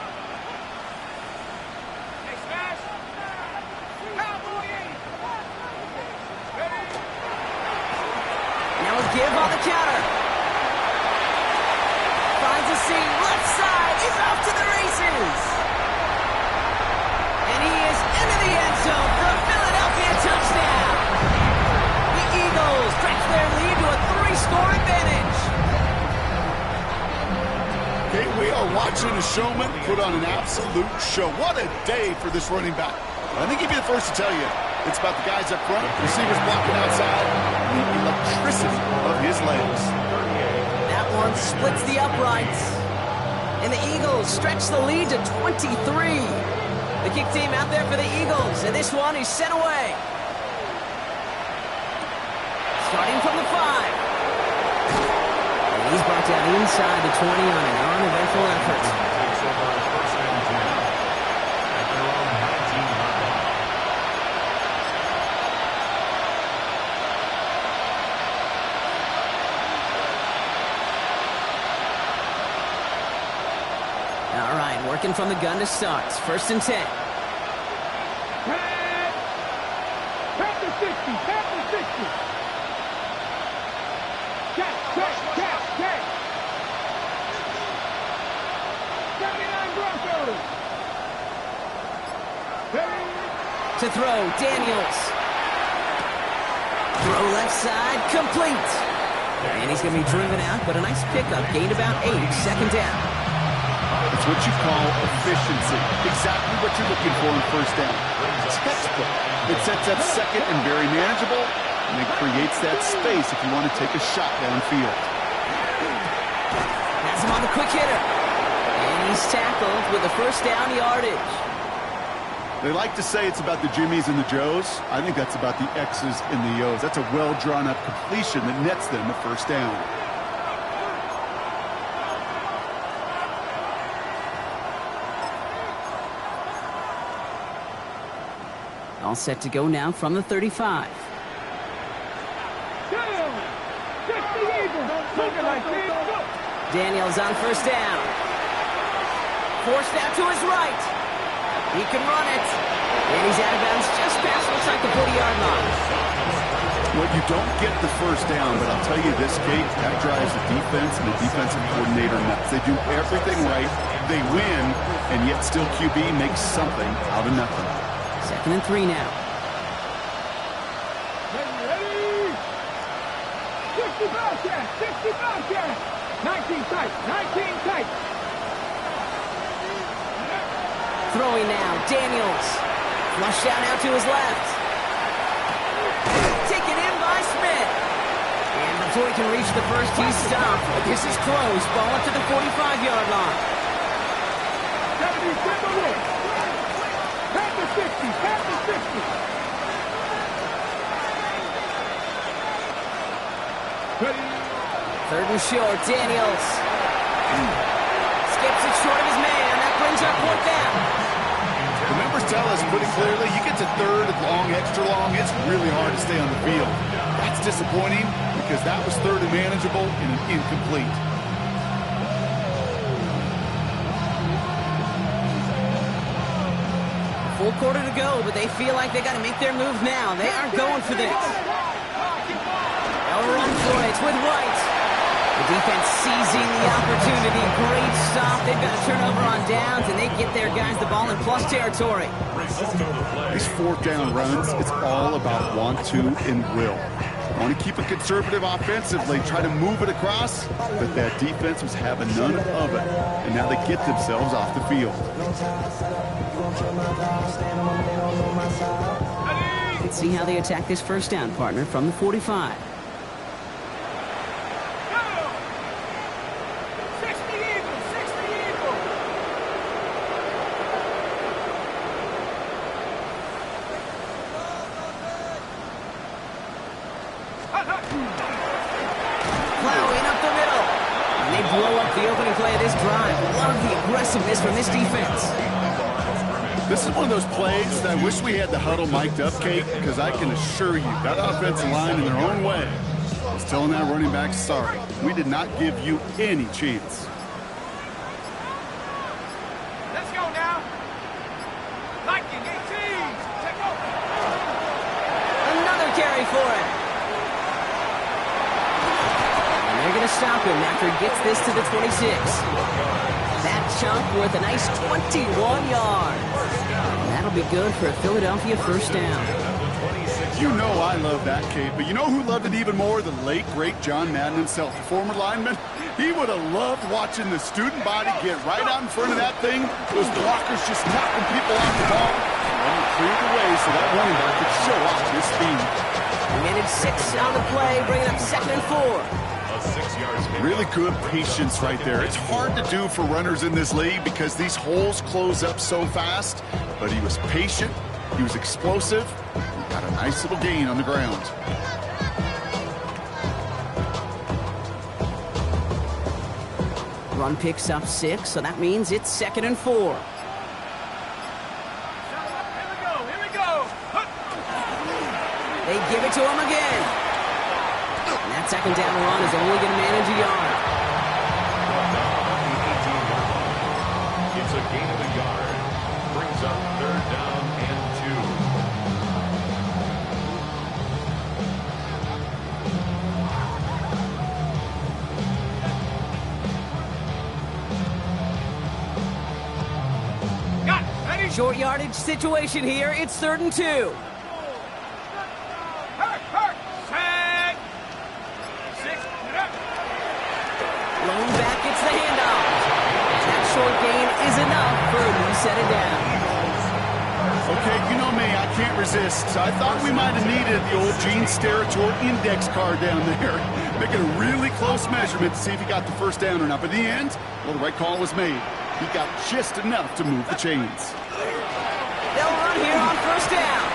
[SPEAKER 3] We are watching a showman put on an absolute show. What a day for this running back. I think he'd be the first to tell you it's about the guys up front, receivers blocking outside, and the electricity of his legs.
[SPEAKER 2] That one splits the uprights. And the Eagles stretch the lead to 23. The kick team out there for the Eagles, and this one is sent away. Starting from the 5. And he's brought down inside the 20 on an uneventful effort.
[SPEAKER 5] Takes over first and 10 at their own 19-yard line.
[SPEAKER 2] All right, working from the gun to start. First and 10.
[SPEAKER 4] Tap the 60, tap the 60. Tap. 79 Broncos.
[SPEAKER 2] To throw, Daniels. Throw left side, complete. And he's going to be driven out, but a nice pickup. Gained about 8, second down.
[SPEAKER 3] It's what you call efficiency. Exactly what you're looking for in first down. Textbook. It sets up second and very manageable, and it creates that space if you want to take a shot downfield.
[SPEAKER 2] Has him on the quick hitter. And he's tackled with a first down yardage.
[SPEAKER 3] They like to say it's about the Jimmies and the Joes. I think that's about the X's and the O's. That's a well-drawn-up completion that nets them a first down.
[SPEAKER 2] All set to go now from the 35. Daniels on first down. Forced out to his right. He can run it. And he's out of bounds just past looks like the 40-yard line.
[SPEAKER 3] Well, you don't get the first down, but I'll tell you this, Kate, that drives the defense and the defensive coordinator nuts. They do everything right. They win, and yet still QB makes something out of nothing.
[SPEAKER 2] Second and 3 now.
[SPEAKER 4] Ready? 60 Bobcat, 60 Bobcat. 19 tight, 19 tight.
[SPEAKER 2] Throwing now, Daniels. Flushed out now to his left. Taken in by Smith. And before he can reach the first, he's stopped. But this is close. Ball up to the 45-yard line.
[SPEAKER 4] 70 step away. Pat the 60, pat the 60. Ready?
[SPEAKER 2] Third and short, Daniels. Skips it short of his man. That brings up fourth down.
[SPEAKER 3] The numbers tell us pretty clearly, you get to third and long, extra long, it's really hard to stay on the field. That's disappointing because that was third and manageable and an incomplete.
[SPEAKER 2] Full quarter to go, but they feel like they got to make their move now. They are going for this. They'll run for it with White. The defense seizing the opportunity. Great stop. They've got a turnover on downs, and they get their guys the ball in plus territory.
[SPEAKER 3] These fourth down runs, it's all about want to and will. Want to keep it conservative offensively, try to move it across, but that defense was having none of it, and now they get themselves off the field.
[SPEAKER 2] Let's see how they attack this first down, partner, from the 45. Plowing up the middle. And they blow up the opening play of this drive. Love the aggressiveness from this defense.
[SPEAKER 3] This is one of those plays that I wish we had the huddle mic'd up, Kate, because I can assure you that offensive line in their own way is telling that running back, sorry, we did not give you any chance.
[SPEAKER 4] Let's go now. Lightning 18. Take over.
[SPEAKER 2] Another carry for it. And they're going to stop him after he gets this to the 26. That chunk worth a nice 21 yards. And that'll be good for a Philadelphia first down.
[SPEAKER 3] You know I love that, Kate, but you know who loved it even more? The late, great John Madden himself, the former lineman. He would have loved watching the student body get right out in front of that thing, those blockers just knocking people off the ball, and then cleared the way so that running back could show off his speed.
[SPEAKER 2] Minute 6 on the play, bringing up 2nd and 4.
[SPEAKER 5] A 6-yard pickup.
[SPEAKER 3] Really good patience right there. It's hard to do for runners in this league because these holes close up so fast, but he was patient, he was explosive, he got a nice little gain on the ground.
[SPEAKER 2] Run picks up 6, so that means it's 2nd and 4.
[SPEAKER 4] Here we go.
[SPEAKER 2] They give it to him again. And that 2nd down run is only going to manage a yard.
[SPEAKER 5] It's a gain of a yard. Brings up 3rd down and
[SPEAKER 4] 2. Got it. Ready?
[SPEAKER 2] Short yardage situation here. It's 3rd and 2.
[SPEAKER 4] Hurt. Set. 6.
[SPEAKER 2] Lone back gets the handoff. And that short gain is enough for a new set of downs.
[SPEAKER 3] Okay, you know me, I can't resist. I thought we might have needed the old Gene Steratore index card down there. Making a really close measurement to see if he got the first down or not. But in the end, well, the right call was made. He got just enough to move the chains.
[SPEAKER 2] They'll run here on 1st down.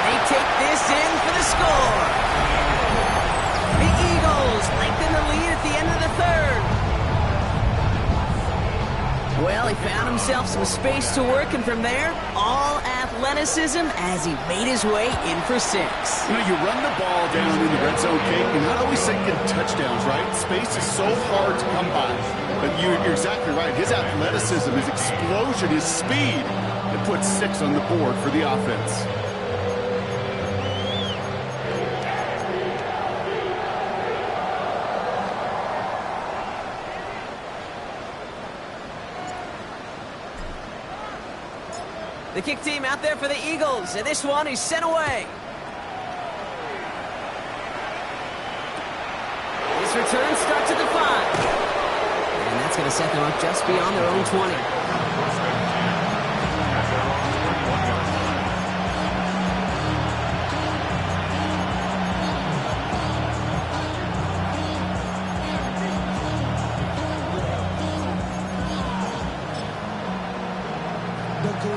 [SPEAKER 2] They take this in for the score. The Eagles lengthen the lead at the end of the 3rd. Well, he found himself some space to work, and from there, all athleticism as he made his way in for 6.
[SPEAKER 3] You know, you run the ball down in the red zone, Kate, you're not always getting touchdowns, right? Space is so hard to come by. But you're exactly right. His athleticism, his explosion, his speed, it puts 6 on the board for the offense.
[SPEAKER 2] The kick team out there for the Eagles, and this one is sent away. This return starts at the 5. And that's going to set them up just beyond their own 20.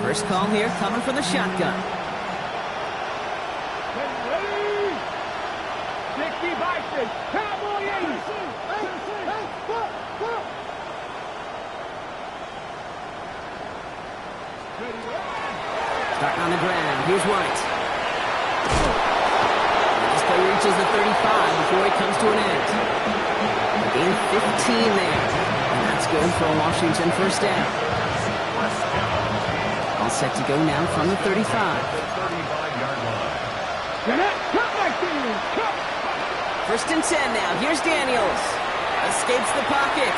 [SPEAKER 2] First call here coming from the shotgun.
[SPEAKER 4] Ready? 60 by 6. Cowboy 80.
[SPEAKER 2] Starting on the ground. Here's White. And this play reaches the 35 before it comes to an end. Gain 15 there. And that's good for a Washington 1st down. All set to go now from the 35.
[SPEAKER 5] 35-yard line.
[SPEAKER 4] Cut back there. Cut.
[SPEAKER 2] 1st and 10 now. Here's Daniels. Escapes the pocket.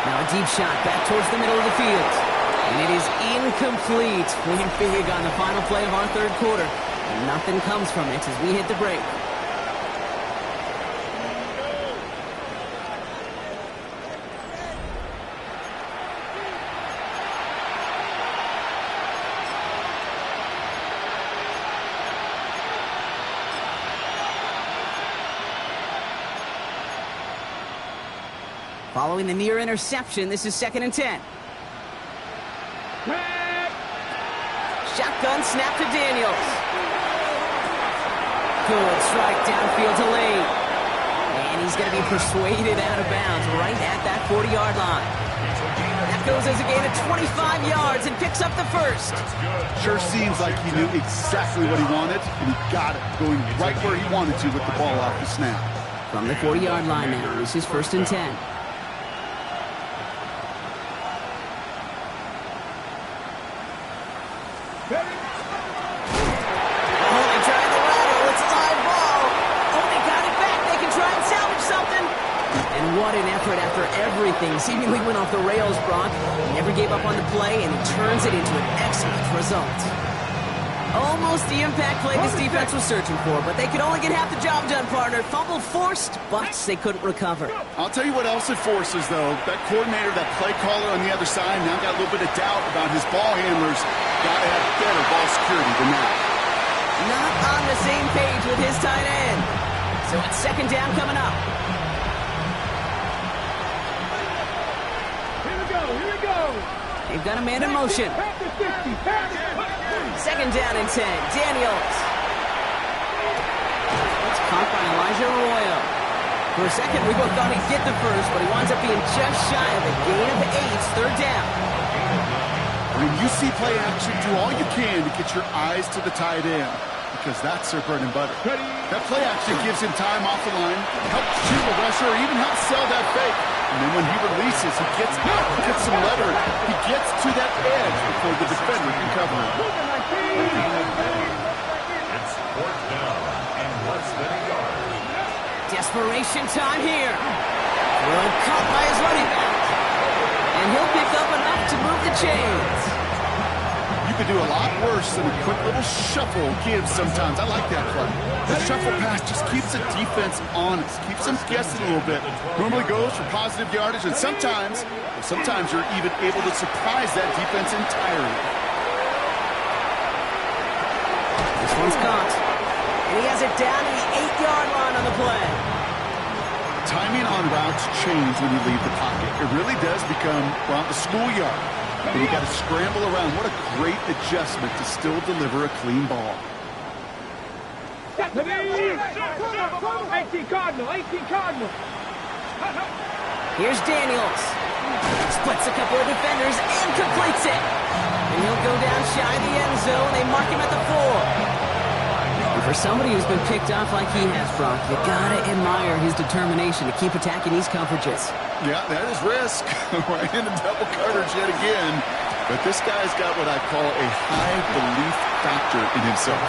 [SPEAKER 2] Now a deep shot back towards the middle of the field. And it is incomplete. Win big on the final play of our 3rd quarter. And nothing comes from it as we hit the break. Following the near interception, this is 2nd and 10. Shotgun snap to Daniels. Good strike downfield to Lane. And he's going to be persuaded out of bounds right at that 40-yard line. That goes as a gain of 25 yards and picks up the 1st.
[SPEAKER 3] Sure seems like he knew exactly what he wanted, and he got it, going right where he wanted to with the ball off the snap.
[SPEAKER 2] From the 40-yard line now, this is 1st and 10. What an effort after everything seemingly went off the rails, Brock. He never gave up on the play, and he turns it into an excellent result. Almost the impact play this defense was searching for, but they could only get half the job done, partner. Fumble forced, but they couldn't recover.
[SPEAKER 3] I'll tell you what else it forces, though. That coordinator, that play caller on the other side, now got a little bit of doubt about his ball handlers. Got to have better ball security than that.
[SPEAKER 2] Not on the same page with his tight end. So it's second down coming up.
[SPEAKER 4] Here we go.
[SPEAKER 2] They've got a man in motion. Second down and 10. Daniels. It's caught by Elijah Arroyo. For a second, we both thought he'd get the first, but he winds up being just shy of a gain of 8. Third down.
[SPEAKER 3] When you see play action, do all you can to get your eyes to the tight end, because that's their bread and butter. That play action gives him time off the line, helps shoot the rusher, or even helps sell that fake. And then when he releases, he gets some leverage. He gets to that edge before the defender can cover him.
[SPEAKER 5] It's fourth down and less than a yard.
[SPEAKER 2] Desperation time here. Well, caught by his running back. And he'll pick up enough to move the chains.
[SPEAKER 3] You could do a lot worse than a quick little shuffle give sometimes. I like that play. The shuffle pass just keeps the defense honest, keeps them guessing a little bit. Normally goes for positive yardage, and sometimes you're even able to surprise that defense entirely.
[SPEAKER 2] This one's caught. And he has it down to the 8-yard line on the play.
[SPEAKER 3] Timing on routes change when you leave the pocket. It really does become, well, the schoolyard. And you got to scramble around. What a great adjustment to still deliver a clean ball.
[SPEAKER 4] 18 Cardinal.
[SPEAKER 2] Here's Daniels. Splits a couple of defenders and completes it. And he'll go down shy of the end zone. They mark him at the 4. And for somebody who's been picked off like he has, Brock, you gotta admire his determination to keep attacking these coverages.
[SPEAKER 3] Yeah, that is risk. Right in the double coverage yet again. But this guy's got what I call a high belief factor in himself.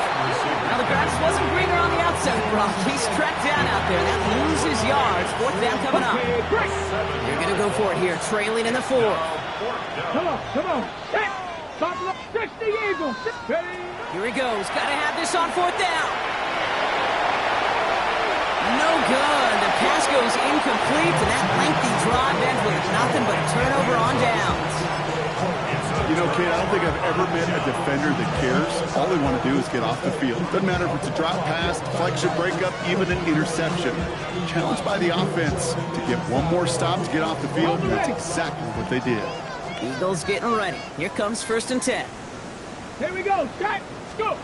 [SPEAKER 2] Now the grass wasn't greener on the outside, Brock. He's tracked down out there. That loses yards. Fourth down coming up. They're going to go for it here, trailing in the 4.
[SPEAKER 4] Come on. Top left, 60 Eagles.
[SPEAKER 2] Here he goes. Got to have this on fourth down. No good. The pass goes incomplete, and that lengthy drive ends with nothing but a turnover on downs.
[SPEAKER 3] You know, Kate, I don't think I've ever met a defender that cares. All they want to do is get off the field. Doesn't matter if it's a drop pass, deflection, breakup, even an interception. Challenged by the offense to get one more stop to get off the field, and that's exactly what they did.
[SPEAKER 2] Eagles getting ready. Here comes first and 10.
[SPEAKER 4] Here we go. Shot. Go.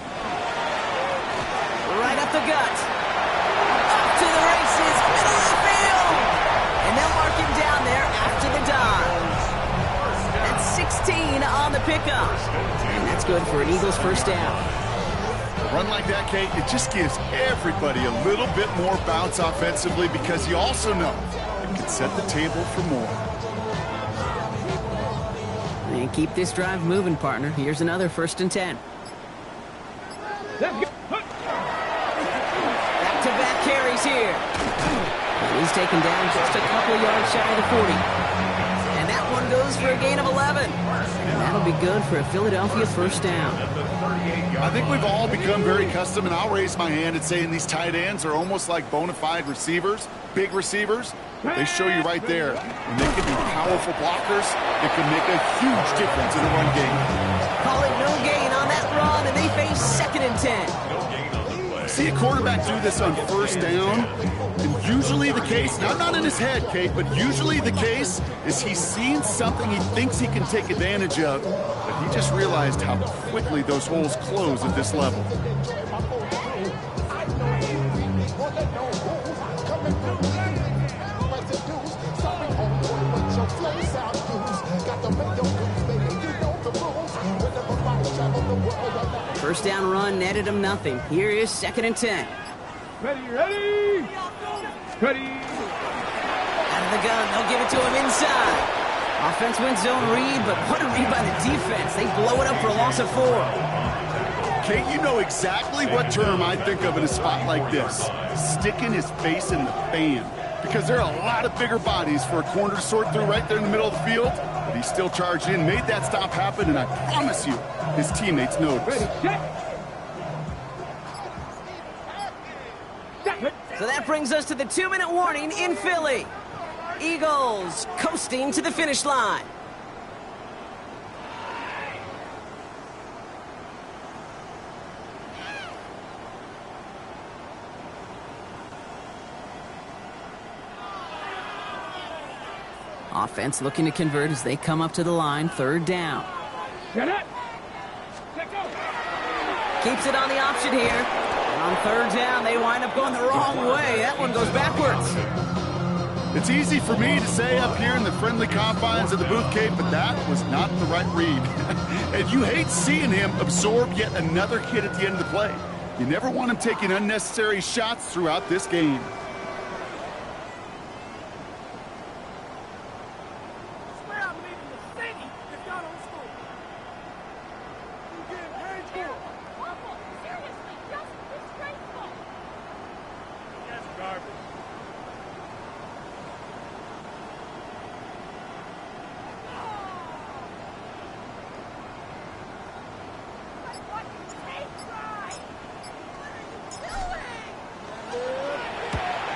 [SPEAKER 2] Right up the gut. Up to the races. Middle of the field. And they'll mark him down there after the dive. That's 16 on the pickup. And that's good for an Eagles first down.
[SPEAKER 3] A run like that, Kate, it just gives everybody a little bit more bounce offensively, because you also know it can set the table for more.
[SPEAKER 2] And keep this drive moving, partner. Here's another first and 10.
[SPEAKER 4] Let's go.
[SPEAKER 2] Back-to-back carries here. And he's taken down just a couple yards shy of the 40. And that one goes for a gain of 11. And that'll be good for a Philadelphia first down.
[SPEAKER 3] I think we've all become very accustomed, and I'll raise my hand and say these tight ends are almost like bona fide receivers, big receivers. They show you right there. And they can be powerful blockers. It can make a huge difference in the run game.
[SPEAKER 2] Call it no gain on that run, and they face second and 10.
[SPEAKER 3] See a quarterback do this on first down, and usually the case, now not in his head, Kate, but usually the case is he's seen something he thinks he can take advantage of, but he just realized how quickly those holes close at this level.
[SPEAKER 2] First down run netted him nothing. Here is second and 10.
[SPEAKER 4] Ready.
[SPEAKER 2] Out of the gun, they'll give it to him inside. Offense wins zone read, but what a read by the defense. They blow it up for a loss of 4.
[SPEAKER 3] Kate, you know exactly what term I think of in a spot like this. Sticking his face in the fan. Because there are a lot of bigger bodies for a corner to sort through right there in the middle of the field. But he still charged in, made that stop happen, and I promise you, his teammates noticed.
[SPEAKER 4] Ready, check.
[SPEAKER 2] that brings us to the 2-minute warning in Philly. Eagles coasting to the finish line. Offense looking to convert as they come up to the line, 3rd down. Keeps it on the option here. And on 3rd down, they wind up going the wrong way. That one goes backwards.
[SPEAKER 3] It's easy for me to say up here in the friendly confines of the Booth Cape, but that was not the right read. And you hate seeing him absorb yet another hit at the end of the play. You never want him taking unnecessary shots throughout this game.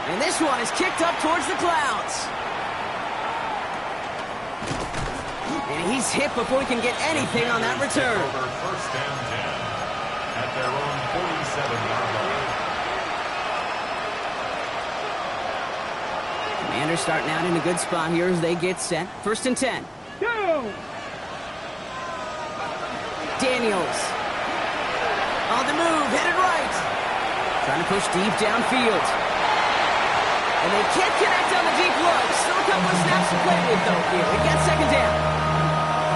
[SPEAKER 2] And this one is kicked up towards the clouds. And he's hit before he can get anything on that return.
[SPEAKER 5] First down 10 at their own 47-yard line.
[SPEAKER 2] Commanders starting out in a good spot here as they get set. 1st and 10.
[SPEAKER 4] Go!
[SPEAKER 2] Daniels. On the move, headed right. Trying to push deep downfield. And they can't connect on the deep look. Still a couple of snaps to play with, though, here. We get 2nd down.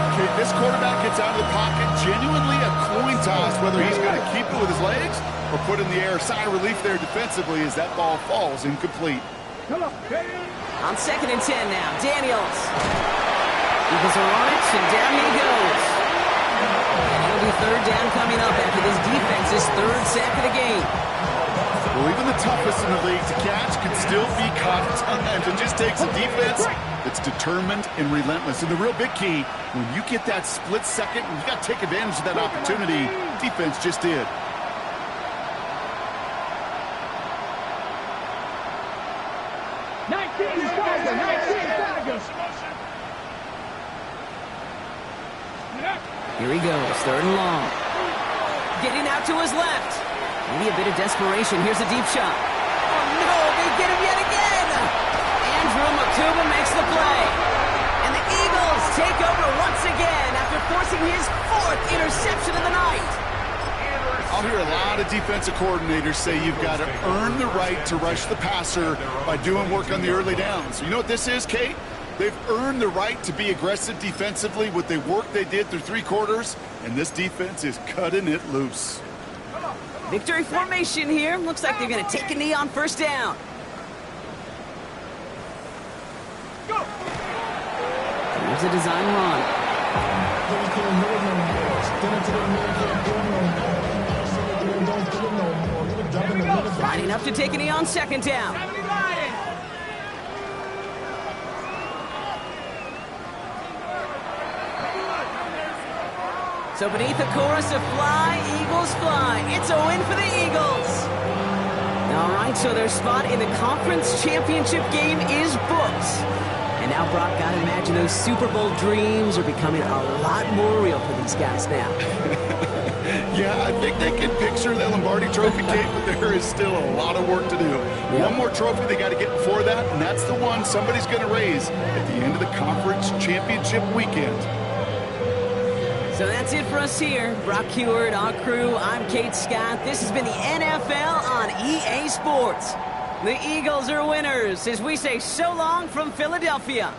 [SPEAKER 3] Okay, this quarterback gets out of the pocket. Genuinely a coin toss whether he's going to keep it with his legs or put in the air. Sigh of relief there defensively as that ball falls incomplete.
[SPEAKER 2] On 2nd and 10 now. Daniels. Eagles are on it, and down he goes. And it'll be 3rd down coming up after this defense's 3rd sack of the game.
[SPEAKER 3] Well, even the toughest in the league to catch can still be caught at times. It just takes a defense that's determined and relentless. And the real big key, when you get that split second, you got to take advantage of that opportunity. Defense just did.
[SPEAKER 2] Here he goes, 3rd and long. Getting out to his left. Maybe a bit of desperation. Here's a deep shot. Oh, no, they get him yet again. Andrew Makuba makes the play. And the Eagles take over once again after forcing his 4th interception of the night.
[SPEAKER 3] I'll hear a lot of defensive coordinators say you've got to earn the right to rush the passer by doing work on the early downs. You know what this is, Kate? They've earned the right to be aggressive defensively with the work they did through 3 quarters, and this defense is cutting it loose.
[SPEAKER 2] Victory formation here. Looks like they're going to take a knee on 1st down. Here's a design run. Lining up to take a knee on 2nd down. So beneath a chorus of fly, Eagles fly. It's a win for the Eagles. All right, so their spot in the conference championship game is booked. And now, Brock, gotta imagine those Super Bowl dreams are becoming a lot more real for these guys now.
[SPEAKER 3] Yeah, I think they can picture the Lombardi Trophy, Kate, but there is still a lot of work to do. Yep. One more trophy they got to get before that, and that's the one somebody's going to raise at the end of the conference championship weekend.
[SPEAKER 2] So that's it for us here. Brock Heward, our crew, I'm Kate Scott. This has been the NFL on EA Sports. The Eagles are winners as we say so long from Philadelphia.